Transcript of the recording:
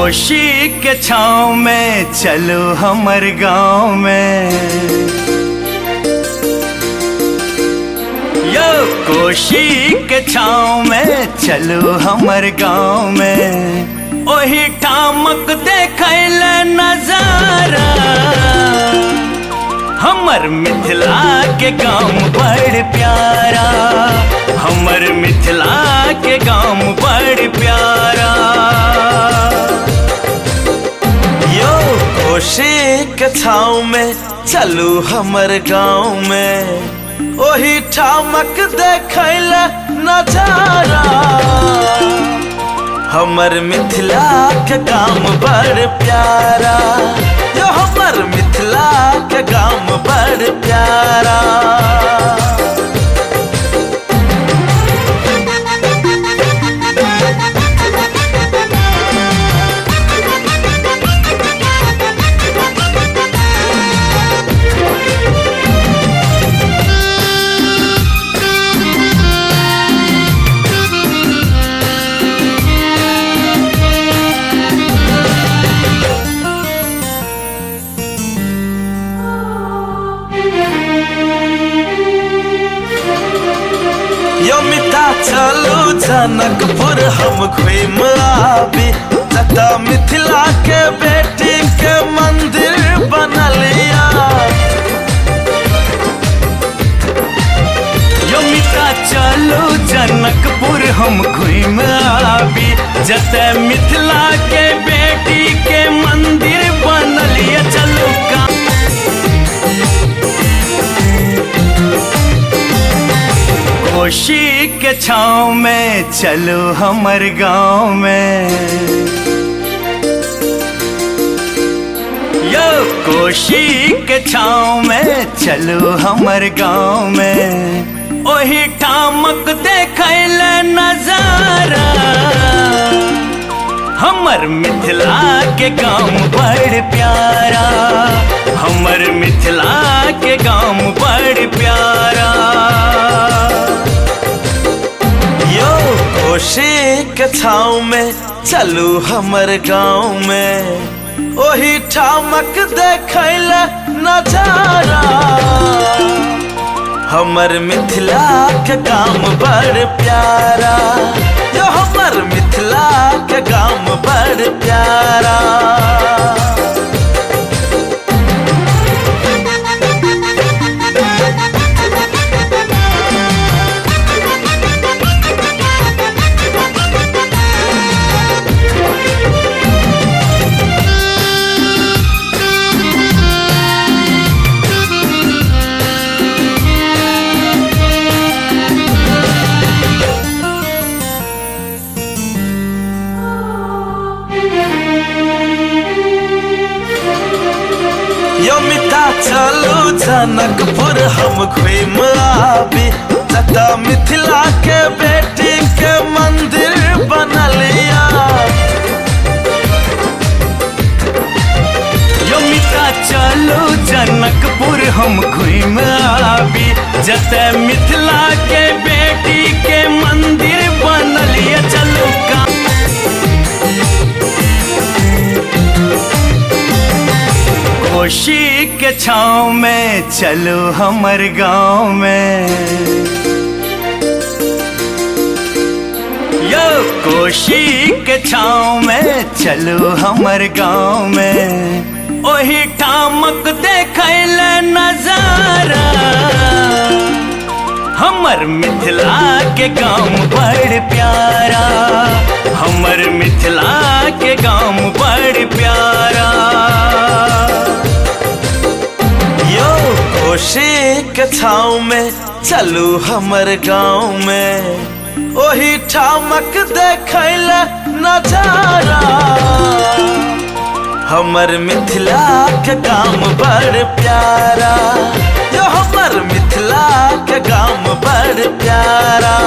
कोशी के छाँव में चलो हमर गाँव में, यो कोशी के छाँव में चलो हमर गाँव में। ओही ठामक देखैल नजारा, हमर मिथिला के गाँव बड़ प्यारा, हमर मिथिला के गाँव बड़ प्यारा। यो कोशी के छाँव में चलू हमर गाँव में, ओही ठामक देखैल नजारा, हमर मिथिला के गाँव बड़ प्यारा, यो हमर मिथिला के गाँव बड़ प्यारा। यो मिता चलू जनकपुर हम घूम आबी, जता मिथिला के बेटी के मंदिर बनलिया। यो मिता चलू जनकपुर हम घूम आबी, जता मिथिला के बेटी के मंदिर बनलिया। चलो कोशी के छाँव में चलो हमर गाँव में, यो कोशी के छाँव में चलो हमर गाँव में। ओही ठामक देखैल नजारा, हमर मिथिला के गाँव बड़ प्यारा, हमर मिथिला के गाँव बड़ प्यारा। कोशी के छाँव में चलू हमर गाँव में, ओही ठामक देखैल नजारा, हमर मिथिला के गाँव बड़ प्यारा, यो हमर मिथिला के गाँव बड़ प्यारा। यो मिता चलू जनकपुर हम घूम आबी, जता मिथिला के बेटी के मंदिर बनलिया। यो मिता चलू जनकपुर हम घूम आबी, जता मिथिला के बेटी के मंदिर बनलिया। चलो कोशी के छाँव में चलो हमर गाँव में, यो कोशी के छाँव में चलो हमर गाँव में। ओही ठामक देखैल नजारा, हमर मिथिला के गाँव बड़ प्यारा, हमर मिथिला के गाँव बड़ प्यारा। कोशी के छाँव में चलू हमर गाँव में, ओही ठामक देखैल नजारा, हमर मिथिला के गाँव बड़ प्यारा, यो हमर मिथिला के गाँव बड़ प्यारा।